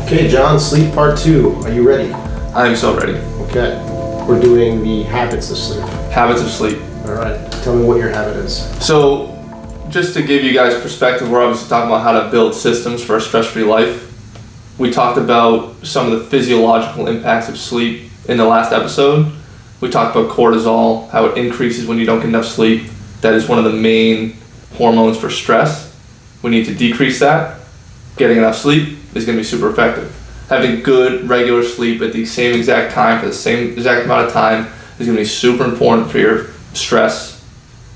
Okay, John, sleep part 2. Are you ready? I am so ready. Okay. We're doing the habits of sleep. Habits of sleep. All right. Tell me what your habit is. So, just to give you guys perspective, we're obviously talking about how to build systems for a stress-free life. We talked about some of the physiological impacts of sleep in the last episode. We talked about cortisol, how it increases when you don't get enough sleep. That is one of the main hormones for stress. We need to decrease that. Getting enough sleep is going to be super effective. Having good regular sleep at the same exact time for the same exact amount of time is going to be super important for your stress.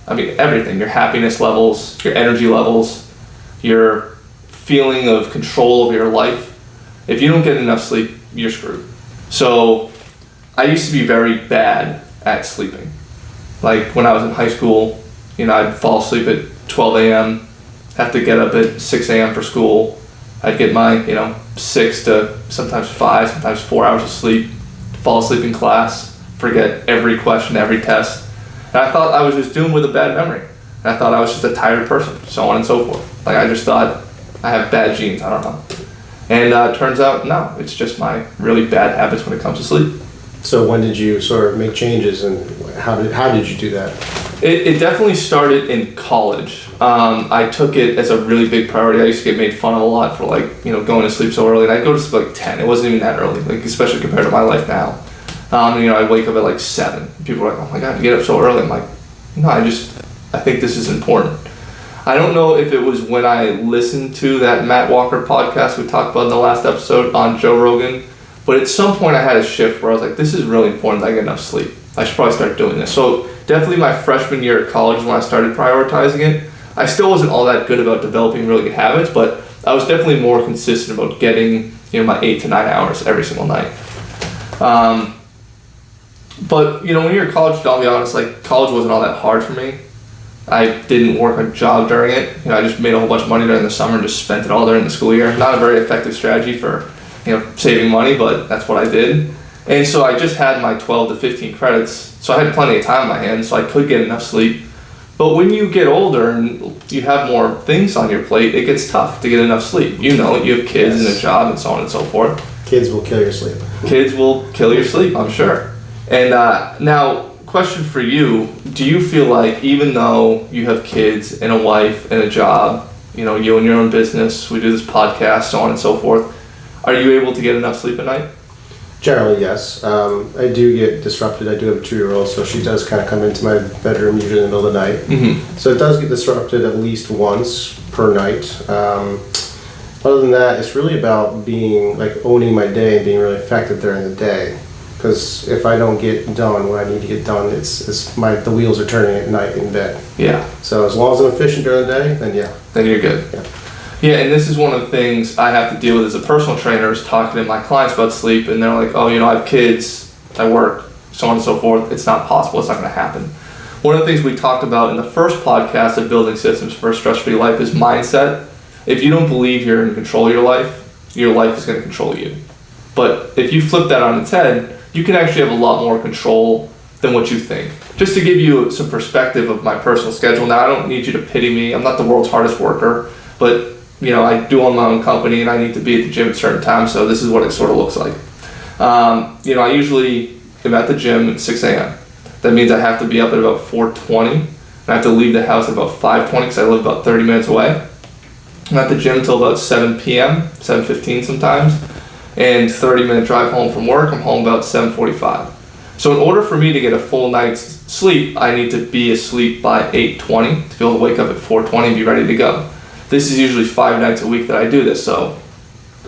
I mean, everything, your happiness levels, your energy levels, your feeling of control of your life. If you don't get enough sleep, you're screwed. So I used to be very bad at sleeping. Like when I was in high school, I'd fall asleep at 12 a.m., have to get up at 6 a.m. for school. I'd get my, 6 to sometimes 5, sometimes 4 hours of sleep, fall asleep in class, forget every question, every test. And I thought I was just doomed with a bad memory. And I thought I was just a tired person, so on and so forth. Like I just thought I have bad genes, I don't know. And it turns out, no, it's just my really bad habits when it comes to sleep. So when did you sort of make changes, and how did you do that? It definitely started in college. I took it as a really big priority. I used to get made fun of a lot for going to sleep so early. And I'd go to sleep like 10. It wasn't even that early, especially compared to my life now. I'd wake up at 7. People were like, oh my God, you get up so early. I'm like, no, I think this is important. I don't know if it was when I listened to that Matt Walker podcast we talked about in the last episode on Joe Rogan, but at some point I had a shift where I was like, this is really important that I get enough sleep. I should probably start doing this. So definitely my freshman year at college when I started prioritizing it, I still wasn't all that good about developing really good habits, but I was definitely more consistent about getting my 8 to 9 hours every single night. But when you're in college, I'll be honest, college wasn't all that hard for me. I didn't work a job during it. I just made a whole bunch of money during the summer and just spent it all during the school year. Not a very effective strategy for saving money, but that's what I did. And so I just had my 12 to 15 credits, so I had plenty of time on my hands, so I could get enough sleep. But when you get older and you have more things on your plate, it gets tough to get enough sleep. You have kids and a job and so on and so forth. Kids will kill your sleep. Kids will kill your sleep, I'm sure. And now, question for you, do you feel like even though you have kids and a wife and a job, you own your own business, we do this podcast, so on and so forth, are you able to get enough sleep at night? Generally, yes. I do get disrupted. I do have a 2-year-old, so she does kind of come into my bedroom usually in the middle of the night. Mm-hmm. So it does get disrupted at least once per night. Other than that, it's really about being, owning my day and being really effective during the day. Because if I don't get done what I need to get done, the wheels are turning at night in bed. Yeah. So as long as I'm efficient during the day, then yeah. Then you're good. Yeah. Yeah, and this is one of the things I have to deal with as a personal trainer, is talking to my clients about sleep, and they're like, oh, I have kids, I work, so on and so forth. It's not possible. It's not going to happen. One of the things we talked about in the first podcast of building systems for a stress-free life is mindset. If you don't believe you're in control of your life is going to control you. But if you flip that on its head, you can actually have a lot more control than what you think. Just to give you some perspective of my personal schedule, now I don't need you to pity me. I'm not the world's hardest worker, but I do own my own company and I need to be at the gym at certain times, so this is what it sort of looks like. I usually am at the gym at 6 a.m. That means I have to be up at about 4:20, and I have to leave the house at about 5:20 because I live about 30 minutes away. I'm at the gym until about 7 p.m., 7:15 sometimes, and 30-minute drive home from work. I'm home about 7:45. So in order for me to get a full night's sleep, I need to be asleep by 8:20 to be able to wake up at 4:20 and be ready to go. This is usually 5 nights a week that I do this, so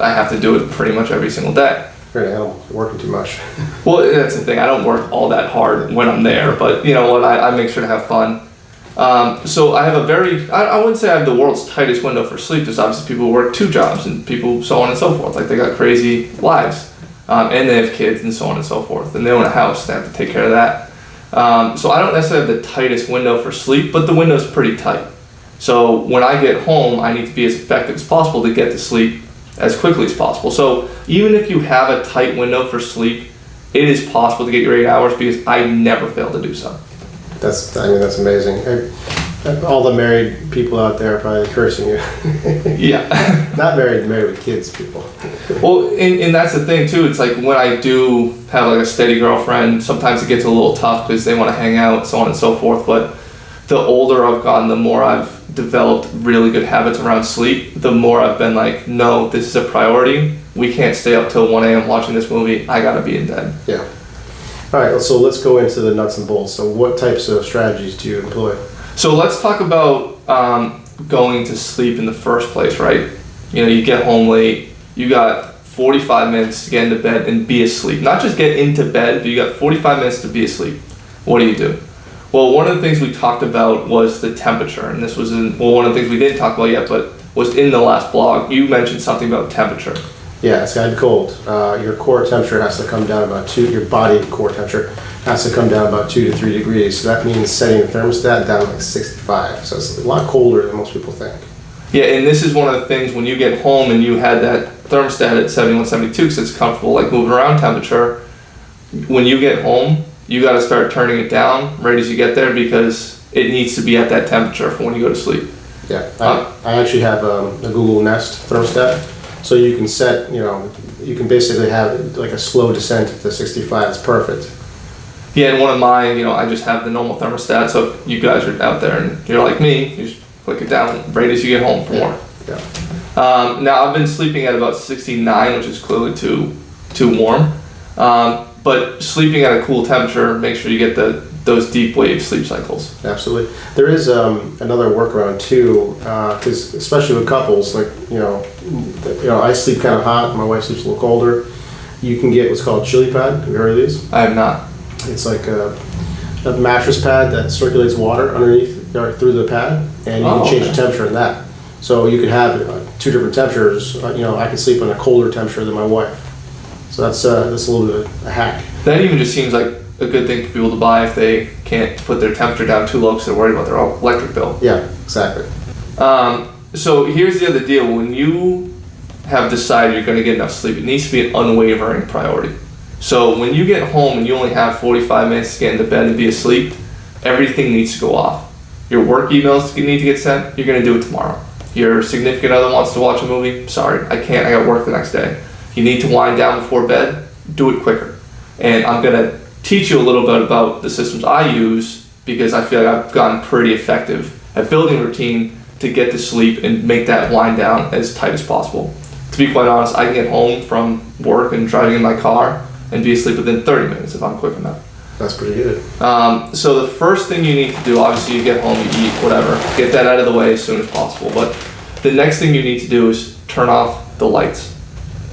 I have to do it pretty much every single day. You're working too much. Well, that's the thing. I don't work all that hard when I'm there, but you know what? I make sure to have fun. So I have I wouldn't say I have the world's tightest window for sleep. There's obviously people who work 2 jobs and people so on and so forth. Like they got crazy lives. And they have kids and so on and so forth. And they own a house. They have to take care of that. So I don't necessarily have the tightest window for sleep, but the window's pretty tight. So when I get home, I need to be as effective as possible to get to sleep as quickly as possible. So even if you have a tight window for sleep, it is possible to get your 8 hours because I never fail to do so. That's amazing. All the married people out there are probably cursing you. Yeah. Not married with kids people. Well, and that's the thing too. It's like when I do have like a steady girlfriend, sometimes it gets a little tough because they want to hang out, so on and so forth. But the older I've gotten, the more I've developed really good habits around sleep, the more I've been like, no, this is a priority. We can't stay up till 1 a.m. watching this movie. I gotta be in bed. Yeah. All right, so let's go into the nuts and bolts. So what types of strategies do you employ? So let's talk about going to sleep in the first place, right? You know, you get home late, you got 45 minutes to get into bed and be asleep. Not just get into bed, but you got 45 minutes to be asleep. What do? Well, one of the things we talked about was the temperature, and this was one of the things we didn't talk about yet, but was in the last blog. You mentioned something about temperature. Yeah, it's gotta be cold. Your core temperature has to come down about your body core temperature has to come down about 2 to 3 degrees. So that means setting the thermostat down like 65. So it's a lot colder than most people think. Yeah, and this is one of the things when you get home and you had that thermostat at 71, 72, because it's comfortable, like moving around temperature. When you get home, you got to start turning it down right as you get there because it needs to be at that temperature for when you go to sleep. Yeah, I actually have a Google Nest thermostat, so you can set, you can basically have like a slow descent to 65. It's perfect. Yeah, and one of mine, I just have the normal thermostat, so if you guys are out there and you're like me, you just click it down right as you get home for more. Yeah. Now, I've been sleeping at about 69, which is clearly too warm. But sleeping at a cool temperature, make sure you get those deep wave sleep cycles. Absolutely. There is another workaround too, because especially with couples, like I sleep kind of hot, my wife sleeps a little colder. You can get what's called chili pad. Have you heard of these? I have not. It's like a mattress pad that circulates water underneath or through the pad, and you can change the temperature in that. So you could have 2 different temperatures. I can sleep on a colder temperature than my wife. So that's a little bit of a hack. That even just seems like a good thing for people to buy if they can't put their temperature down too low because they're worried about their electric bill. Yeah, exactly. So here's the other deal. When you have decided you're going to get enough sleep, it needs to be an unwavering priority. So when you get home and you only have 45 minutes to get into bed and be asleep, everything needs to go off. Your work emails need to get sent, you're going to do it tomorrow. Your significant other wants to watch a movie, sorry, I can't, I got work the next day. You need to wind down before bed, do it quicker. And I'm going to teach you a little bit about the systems I use because I feel like I've gotten pretty effective at building a routine to get to sleep and make that wind down as tight as possible. To be quite honest, I can get home from work and driving in my car and be asleep within 30 minutes if I'm quick enough. That's pretty good. So the first thing you need to do, obviously you get home, you eat, whatever, get that out of the way as soon as possible. But the next thing you need to do is turn off the lights.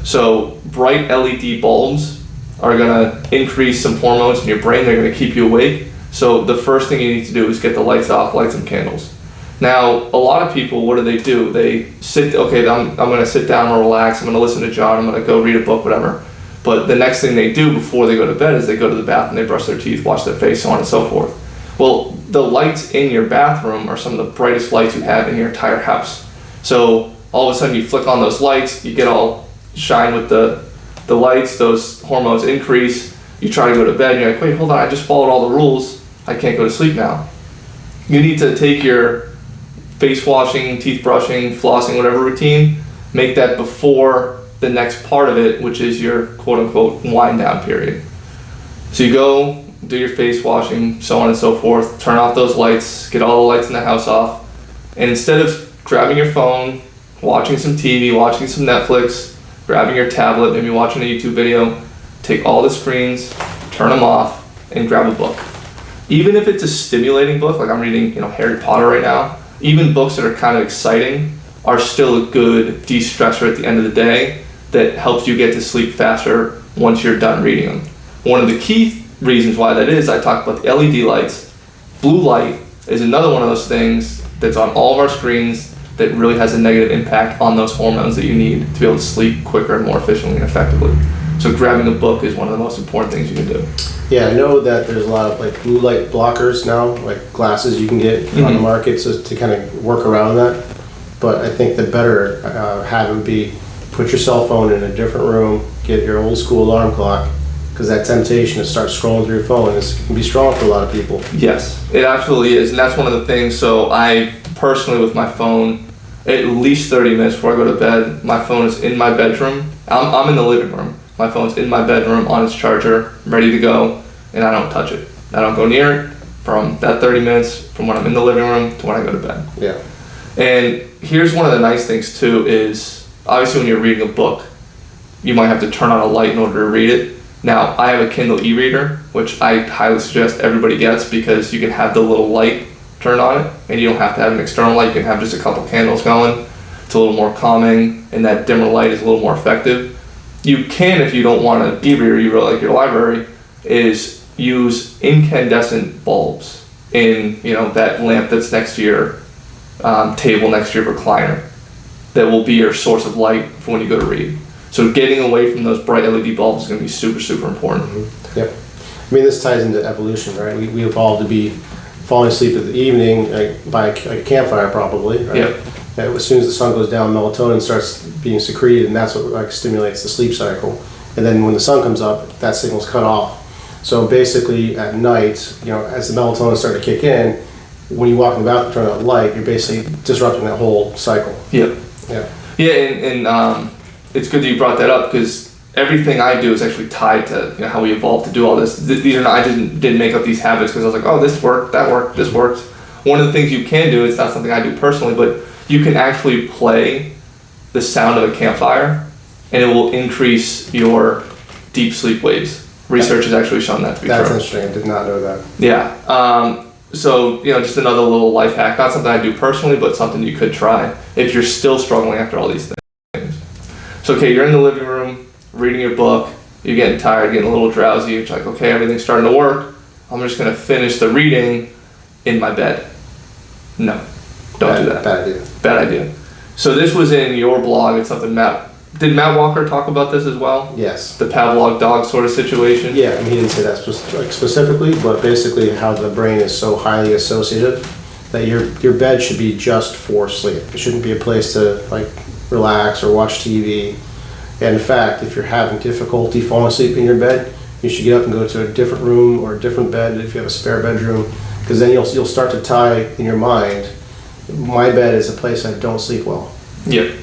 So bright LED bulbs are going to increase some hormones in your brain. They're going to keep you awake. So the first thing you need to do is get the lights off, light some candles. Now, a lot of people, what do? They sit, okay, I'm going to sit down and relax. I'm going to listen to John. I'm going to go read a book, whatever. But the next thing they do before they go to bed is they go to the bathroom, they brush their teeth, wash their face, so on and so forth. Well, the lights in your bathroom are some of the brightest lights you have in your entire house. So all of a sudden you flick on those lights, you get all shine with the lights, those hormones increase, you try to go to bed, and you're like, wait, hold on, I just followed all the rules, I can't go to sleep now. You need to take your face washing, teeth brushing, flossing, whatever routine, make that before the next part of it, which is your quote-unquote wind down period. So you go, do your face washing, so on and so forth, turn off those lights, get all the lights in the house off, and instead of grabbing your phone, watching some TV, watching some Netflix, grabbing your tablet, maybe watching a YouTube video, take all the screens, turn them off, and grab a book. Even if it's a stimulating book, like I'm reading, Harry Potter right now, even books that are kind of exciting are still a good de-stressor at the end of the day that helps you get to sleep faster once you're done reading them. One of the key reasons why that is, I talked about the LED lights. Blue light is another one of those things that's on all of our screens that really has a negative impact on those hormones that you need to be able to sleep quicker and more efficiently and effectively. So grabbing a book is one of the most important things you can do. Yeah, I know that there's a lot of like blue light blockers now, like glasses you can get on the market so to kind of work around that. But I think the better habit would be put your cell phone in a different room, get your old school alarm clock, because that temptation to start scrolling through your phone can be strong for a lot of people. Yes, it absolutely is, and that's one of the things. So I personally, with my phone, at least 30 minutes before I go to bed, my phone is in my bedroom. I'm in the living room. My phone's in my bedroom on its charger, ready to go, and I don't touch it. I don't go near it from that 30 minutes from when I'm in the living room to when I go to bed. Yeah. And here's one of the nice things too is, obviously when you're reading a book, you might have to turn on a light in order to read it. Now, I have a Kindle e-reader, which I highly suggest everybody gets because you can have the little light turned on it, and you don't have to have an external light. You can have just a couple candles going. It's a little more calming, and that dimmer light is a little more effective. You can, if you don't want an e-reader, you really like your library, is use incandescent bulbs in that lamp that's next to your table, next to your recliner, that will be your source of light for when you go to read. So getting away from those bright LED bulbs is going to be super, super important. Mm-hmm. Yep. I mean, this ties into evolution, right? We evolved to be falling asleep in the evening by a campfire, probably, right? Yep. As soon as the sun goes down, melatonin starts being secreted, and that's what stimulates the sleep cycle. And then when the sun comes up, that signal's cut off. So basically, at night, as the melatonin starts to kick in, when you walk in the bathroom, turn on the light, you're basically disrupting that whole cycle. Yep. Yeah. Yeah, and it's good that you brought that up because everything I do is actually tied to how we evolved to do all this. These are not, I didn't make up these habits because I was like, oh, this worked, that worked, this worked. One of the things you can do, it's not something I do personally, but you can actually play the sound of a campfire and it will increase your deep sleep waves. Research has actually shown that to be true. That's interesting. I did not know that. Yeah. So, just another little life hack. Not something I do personally, but something you could try if you're still struggling after all these things. So, okay, you're in the living room, reading your book, you're getting tired, getting a little drowsy, you're like, okay, everything's starting to work, I'm just going to finish the reading in my bed. No, don't do that. Bad idea. Bad idea. So this was in your blog, it's something did Matt Walker talk about this as well? Yes. The Pavlov dog sort of situation? Yeah, he didn't say that specifically, but basically how the brain is so highly associative that your bed should be just for sleep. It shouldn't be a place to relax or watch TV. And in fact, if you're having difficulty falling asleep in your bed, you should get up and go to a different room or a different bed if you have a spare bedroom, because then you'll start to tie in your mind, my bed is a place I don't sleep well. Yep.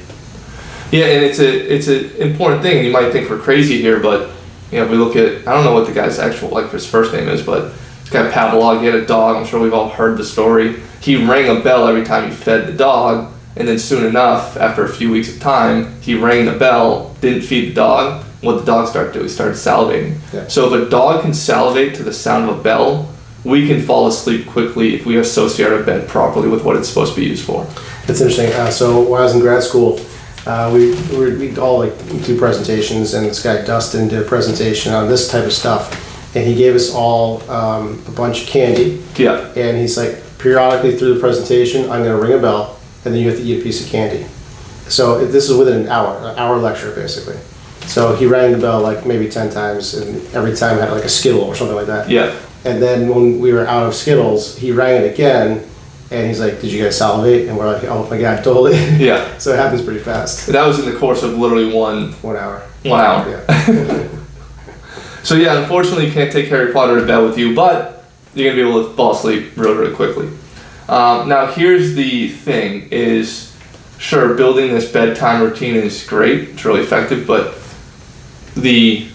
Yeah, and it's an important thing, and you might think we're crazy here, but if we look at, I don't know what the guy's his first name is, but this guy Pavlov, he had a dog, I'm sure we've all heard the story. He rang a bell every time he fed the dog, and then soon enough, after a few weeks of time, he rang the bell, didn't feed the dog. What did the dog start to do? He started salivating. Yeah. So if a dog can salivate to the sound of a bell, we can fall asleep quickly if we associate our bed properly with what it's supposed to be used for. That's interesting. So when I was in grad school, we all do presentations, and this guy Dustin did a presentation on this type of stuff, and he gave us all a bunch of candy. Yeah. And he's like, periodically through the presentation, I'm going to ring a bell, and then you have to eat a piece of candy. So this is within an hour lecture basically. So he rang the bell maybe 10 times, and every time had a Skittle or something like that. Yeah. And then when we were out of Skittles, he rang it again. And he's like, did you guys salivate? And we're like, oh my God, totally. Yeah. So it happens pretty fast. That was in the course of literally 1 hour. 1 hour. Yeah. So yeah, unfortunately you can't take Harry Potter to bed with you, but you're going to be able to fall asleep really, really quickly. Now here's the thing is, sure, building this bedtime routine is great. It's really effective, but the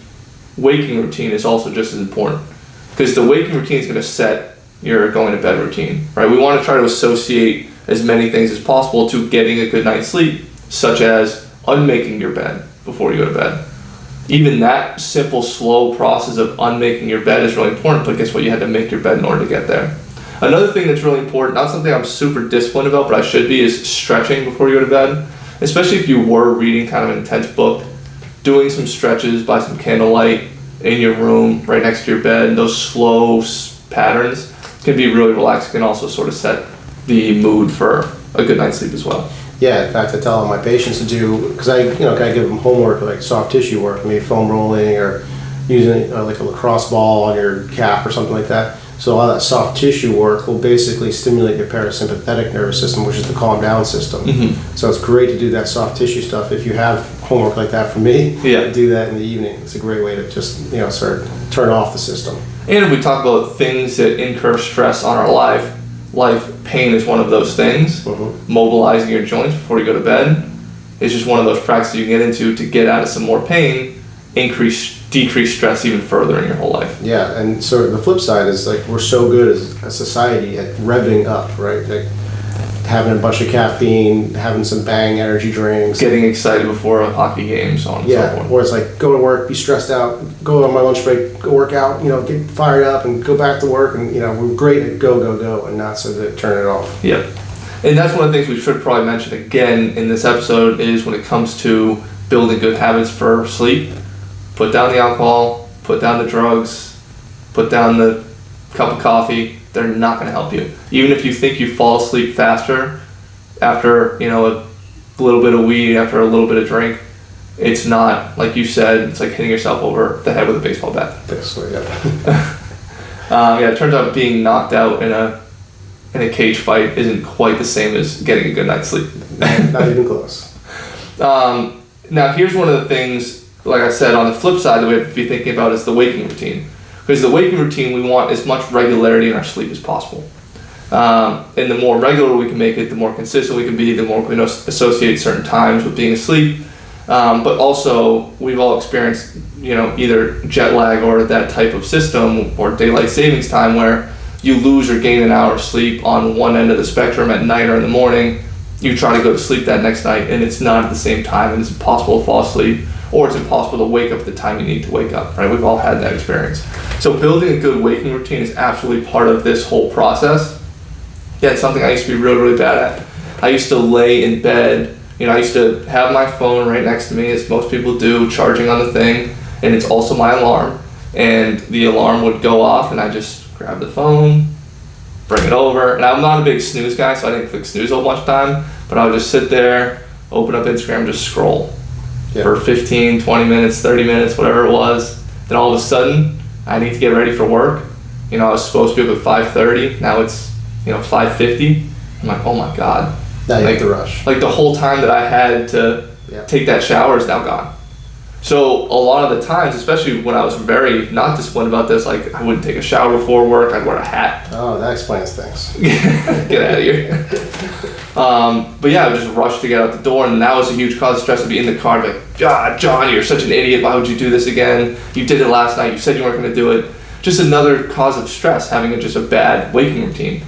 waking routine is also just as important. Because the waking routine is going to set your going to bed routine, right? We want to try to associate as many things as possible to getting a good night's sleep, such as unmaking your bed before you go to bed. Even that simple, slow process of unmaking your bed is really important, but guess what? You had to make your bed in order to get there. Another thing that's really important, not something I'm super disciplined about, but I should be, is stretching before you go to bed. Especially if you were reading kind of an intense book, doing some stretches by some candlelight in your room, right next to your bed, and those slow patterns can be really relaxing, can also sort of set the mood for a good night's sleep as well. Yeah, in fact, I tell all my patients to do, because I give them homework like soft tissue work, maybe foam rolling or using like a lacrosse ball on your calf or something like that. So a lot of that soft tissue work will basically stimulate your parasympathetic nervous system, which is the calm down system. So it's great to do that soft tissue stuff. If you have homework like that for me, do that in the evening. It's a great way to just, sort of turn off the system. And if we talk about things that incur stress on our life, pain is one of those things. Mobilizing your joints before you go to bed is just one of those practices you can get into to get out of some more pain, decrease stress even further in your whole life. Yeah, and so the flip side is we're so good as a society at revving up, right? Like having a bunch of caffeine, having some bang energy drinks, getting excited before a hockey game, so on and so forth. Or it's go to work, be stressed out, go on my lunch break, go work out, get fired up and go back to work, and we're great at go, and not so to turn it off. Yep. And that's one of the things we should probably mention again in this episode is when it comes to building good habits for sleep, put down the alcohol, put down the drugs, put down the cup of coffee. They're not going to help you. Even if you think you fall asleep faster after, a little bit of weed, after a little bit of drink, it's not, like you said, it's like hitting yourself over the head with a baseball bat. Basically, yeah. It turns out being knocked out in a cage fight isn't quite the same as getting a good night's sleep. Not even close. Now, here's one of the things, like I said, on the flip side that we have to be thinking about is the waking routine. Because the waking routine, we want as much regularity in our sleep as possible. And the more regular we can make it, the more consistent we can be, the more we can associate certain times with being asleep. But also, we've all experienced, either jet lag or that type of system or daylight savings time where you lose or gain an hour of sleep on one end of the spectrum at night or in the morning. You try to go to sleep that next night and it's not at the same time and it's impossible to fall asleep, or it's impossible to wake up at the time you need to wake up, right? We've all had that experience. So building a good waking routine is absolutely part of this whole process. Yeah, it's something I used to be really, really bad at. I used to lay in bed, I used to have my phone right next to me, as most people do, charging on the thing, and it's also my alarm. And the alarm would go off and I just grab the phone, bring it over, and I'm not a big snooze guy, so I didn't click snooze a bunch of time, but I would just sit there, open up Instagram, and just scroll for 15, 20 minutes, 30 minutes, whatever it was. Then all of a sudden, I need to get ready for work. I was supposed to be up at 5:30, now it's 5:50. I'm like, oh my God. Now you have to rush. Like the whole time that I had to take that shower is now gone. So a lot of the times, especially when I was very not disciplined about this, I wouldn't take a shower before work, I'd wear a hat. Oh, that explains things. Get out of here. But I would just rush to get out the door, and that was a huge cause of stress to be in the car, like, God, John, you're such an idiot, why would you do this again? You did it last night, you said you weren't going to do it. Just another cause of stress, having just a bad waking routine.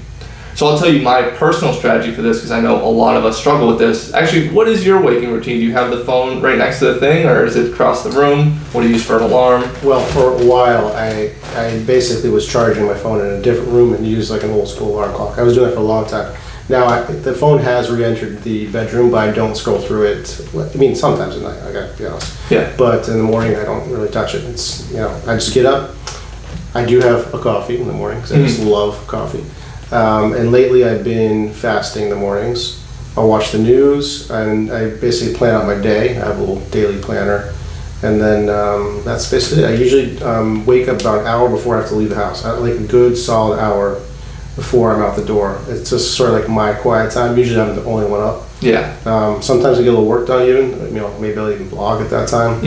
So I'll tell you my personal strategy for this, because I know a lot of us struggle with this. Actually, what is your waking routine? Do you have the phone right next to the thing, or is it across the room? What do you use for an alarm? Well, for a while, I basically was charging my phone in a different room and used an old school alarm clock. I was doing it for a long time. Now, the phone has re-entered the bedroom, but I don't scroll through it. I mean, sometimes at night, I gotta be honest. Yeah. But in the morning, I don't really touch it. It's, I just get up. I do have a coffee in the morning, because I just love coffee. And lately I've been fasting in the mornings. I'll watch the news and I basically plan out my day. I have a little daily planner. And then that's basically it. I usually wake up about an hour before I have to leave the house. I like a good solid hour before I'm out the door. It's just sort of like my quiet time. Usually I'm the only one up. Yeah. Sometimes I get a little work done even. Maybe I'll even blog at that time.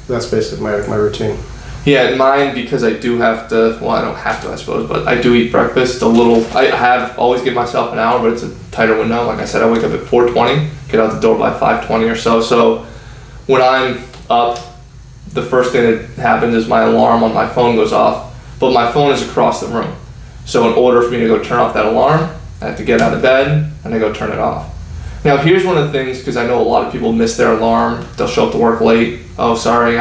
That's basically my routine. Yeah, and mine, because I do have to, well, I don't have to, I suppose, but I do eat breakfast I have always give myself an hour, but it's a tighter window. Like I said, I wake up at 4:20, get out the door by 5:20 or so. So when I'm up, the first thing that happens is my alarm on my phone goes off, but my phone is across the room. So in order for me to go turn off that alarm, I have to get out of bed and I go turn it off. Now here's one of the things, because I know a lot of people miss their alarm, they'll show up to work late, oh sorry,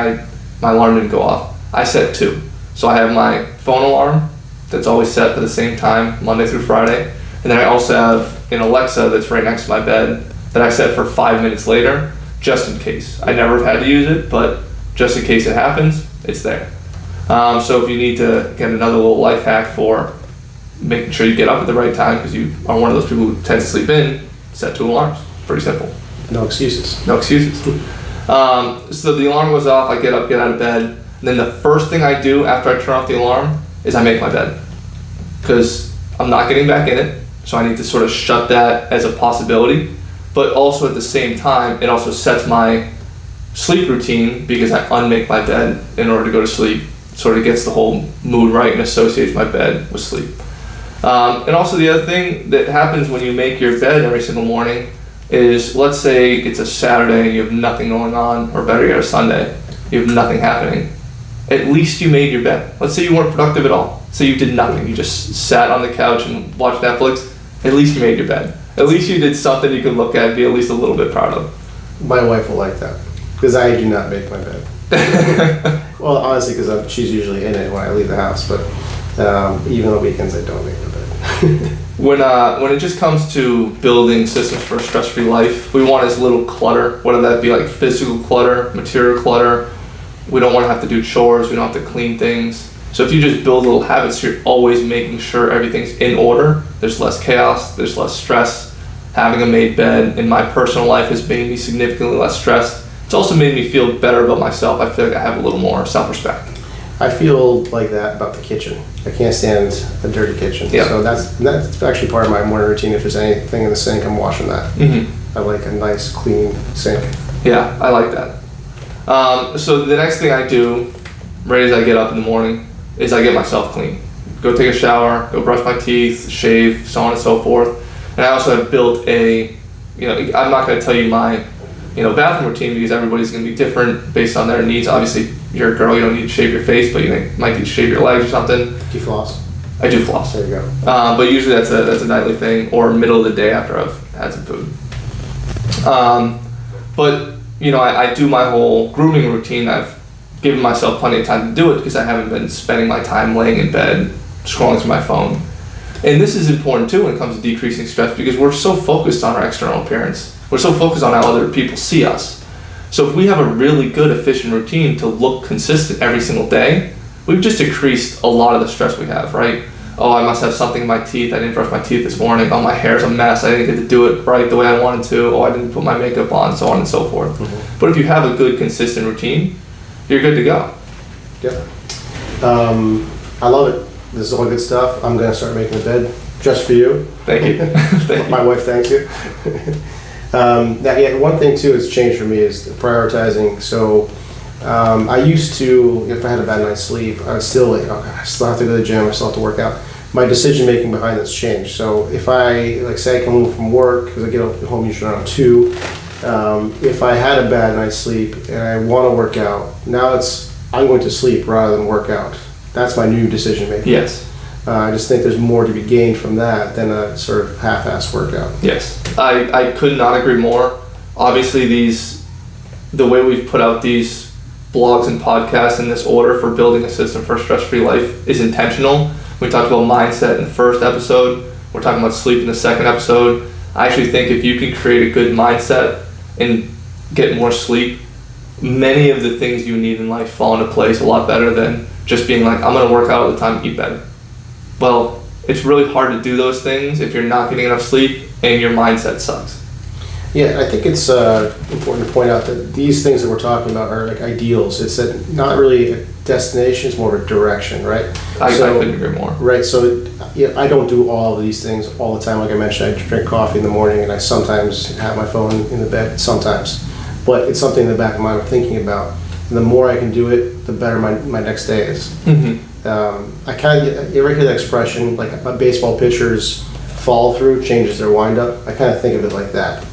my alarm didn't go off. I set 2. So I have my phone alarm that's always set for the same time, Monday through Friday. And then I also have an Alexa that's right next to my bed that I set for 5 minutes later, just in case. I never have had to use it, but just in case it happens, it's there. So if you need to get another little life hack for making sure you get up at the right time, because you are one of those people who tend to sleep in, set 2 alarms. Pretty simple. No excuses. No excuses. So the alarm goes off, I get up, get out of bed. And then the first thing I do after I turn off the alarm is I make my bed. because I'm not getting back in it, so I need to sort of shut that as a possibility. But also at the same time, it also sets my sleep routine because I unmake my bed in order to go to sleep. Sort of gets the whole mood right and associates my bed with sleep. And also the other thing that happens when you make your bed every single morning is, let's say it's a Saturday and you have nothing going on, or better yet, a Sunday, you have nothing happening. At least you made your bed. Let's say you weren't productive at all. So you did nothing. You just sat on the couch and watched Netflix. At least you made your bed. At least you did something you could look at and be at least a little bit proud of. My wife will like that, because I do not make my bed. Well, honestly, because she's usually in it when I leave the house, but even on weekends I don't make my bed. When it just comes to building systems for a stress-free life, we want as little clutter, whether that be like physical clutter, material clutter. We don't want to have to do chores, we don't have to clean things. So if you just build little habits, you're always making sure everything's in order. There's less chaos, there's less stress. Having a made bed in my personal life has made me significantly less stressed. It's also made me feel better about myself. I feel like I have a little more self-respect. I feel like that about the kitchen. I can't stand a dirty kitchen. Yeah. So that's actually part of my morning routine. If there's anything in the sink, I'm washing that. Mm-hmm. I like a nice, clean sink. Yeah, I like that. So the next thing I do, right as I get up in the morning, is I get myself clean. Go take a shower, go brush my teeth, shave, so on and so forth. And I also have built I'm not going to tell you my bathroom routine, because everybody's going to be different based on their needs. Obviously, you're a girl, you don't need to shave your face, but you might need to shave your legs or something. Do you floss? I do floss. There you go. But usually that's a nightly thing, or middle of the day after I've had some food. But I do my whole grooming routine. I've given myself plenty of time to do it because I haven't been spending my time laying in bed scrolling through my phone. And this is important too when it comes to decreasing stress, because we're so focused on our external appearance. We're so focused on how other people see us. So if we have a really good, efficient routine to look consistent every single day, we've just decreased a lot of the stress we have, right? Oh, I must have something in my teeth. I didn't brush my teeth this morning. Oh, my hair's a mess. I didn't get to do it right the way I wanted to. Oh, I didn't put my makeup on, so on and so forth. Mm-hmm. But if you have a good, consistent routine, you're good to go. Yeah. I love it. This is all good stuff. I'm going to start making the bed just for you. Thank you. Thank you. My wife thanks you. One thing too that's changed for me is prioritizing. So I used to, if I had a bad night's sleep, I was still like, okay, I still have to go to the gym, I still have to work out. My decision making behind this changed. So if I, say I come home from work, because I get home usually around 2, if I had a bad night's sleep and I want to work out, now I'm going to sleep rather than work out. That's my new decision making. Yes. I just think there's more to be gained from that than a sort of half-assed workout. Yes, I could not agree more. Obviously, the way we've put out these blogs and podcasts in this order for building a system for a stress-free life is intentional. We talked about mindset in the first episode. We're talking about sleep in the second episode. I actually think if you can create a good mindset and get more sleep, many of the things you need in life fall into place a lot better than just being like, I'm going to work out all the time and eat better. Well, it's really hard to do those things if you're not getting enough sleep and your mindset sucks. Yeah, I think it's important to point out that these things that we're talking about are like ideals. It's not really a destination, it's more of a direction, right? I couldn't agree more. Right, so I don't do all of these things all the time. Like I mentioned, I drink coffee in the morning and I sometimes have my phone in the bed, sometimes. But it's something in the back of my mind I'm thinking about. And the more I can do it, the better my next day is. Mm-hmm. You ever hear that expression, like a baseball pitcher's follow through changes their wind up? I kind of think of it like that.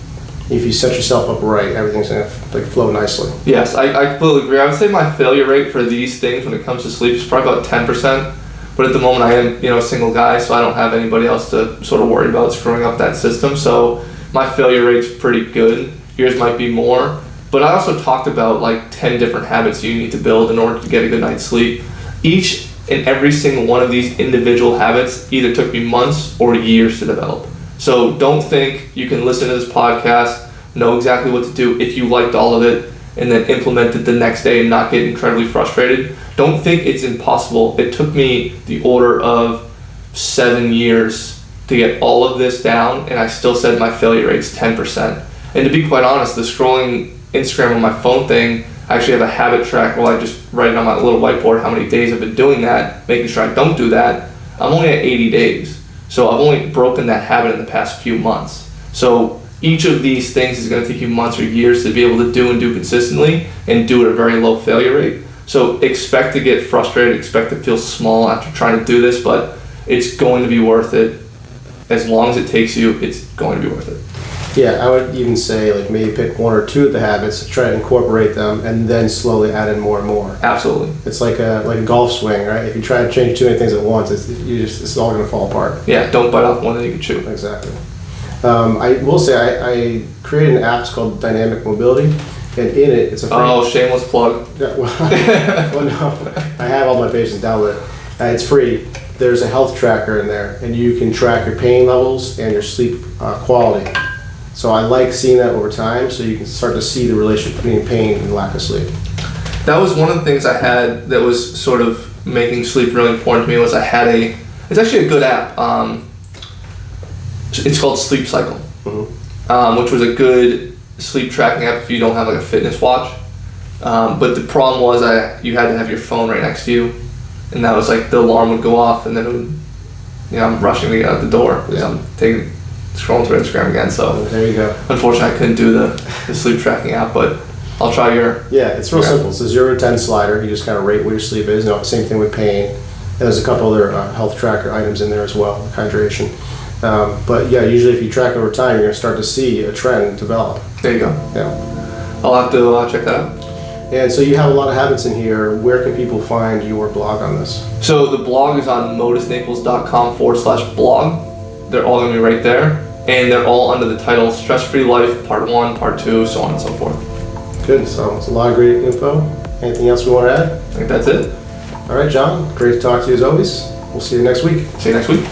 If you set yourself up right, everything's going to flow nicely. Yes, I completely agree. I would say my failure rate for these things when it comes to sleep is probably about 10%. But at the moment I am, a single guy, so I don't have anybody else to sort of worry about screwing up that system. So my failure rate's pretty good. Yours might be more. But I also talked about 10 different habits you need to build in order to get a good night's sleep. Each and every single one of these individual habits either took me months or years to develop. So don't think you can listen to this podcast, know exactly what to do if you liked all of it, and then implement it the next day and not get incredibly frustrated. Don't think it's impossible. It took me the order of 7 years to get all of this down, and I still said my failure rate's 10%. And to be quite honest, the scrolling Instagram on my phone thing, I actually have a habit track where I just write it on my little whiteboard how many days I've been doing that, making sure I don't do that. I'm only at 80 days. So I've only broken that habit in the past few months. So each of these things is going to take you months or years to be able to do and do consistently and do at a very low failure rate. So expect to get frustrated, expect to feel small after trying to do this, but it's going to be worth it. As long as it takes you, it's going to be worth it. Yeah, I would even say like maybe pick one or two of the habits, try to incorporate them, and then slowly add in more and more. Absolutely. It's like a golf swing, right? If you try to change too many things at once, it's all going to fall apart. Yeah, don't bite off one that you can chew. Exactly. I will say I created an app. It's called Dynamic Mobility, and in it, it's a free. Oh, shameless plug. Yeah, well, no, I have all my patients download it. It's free. There's a health tracker in there, and you can track your pain levels and your sleep quality. So I like seeing that over time, so you can start to see the relationship between pain and lack of sleep. That was one of the things I had that was sort of making sleep really important to me. Was I had it's actually a good app. It's called Sleep Cycle, which was a good sleep tracking app if you don't have like a fitness watch. But the problem was you had to have your phone right next to you, and that was like the alarm would go off, and then it would, I'm rushing to get out the door because I'm scrolling through Instagram again. So there you go. Unfortunately, I couldn't do the sleep tracking app, but I'll try your. Yeah, it's real simple. It's a 0 to 10 slider. You just kind of rate what your sleep is. Same thing with pain. And there's a couple other health tracker items in there as well, like hydration. But yeah, usually if you track over time, you're going to start to see a trend develop. There you go. Yeah. I'll have to check that out. And so you have a lot of habits in here. Where can people find your blog on this? So the blog is on motusnaples.com/blog. They're all going to be right there. And they're all under the title Stress Free Life, Part 1, Part 2, so on and so forth. Good. So it's a lot of great info. Anything else we want to add? I think that's it. All right, John. Great to talk to you as always. We'll see you next week. See you next week.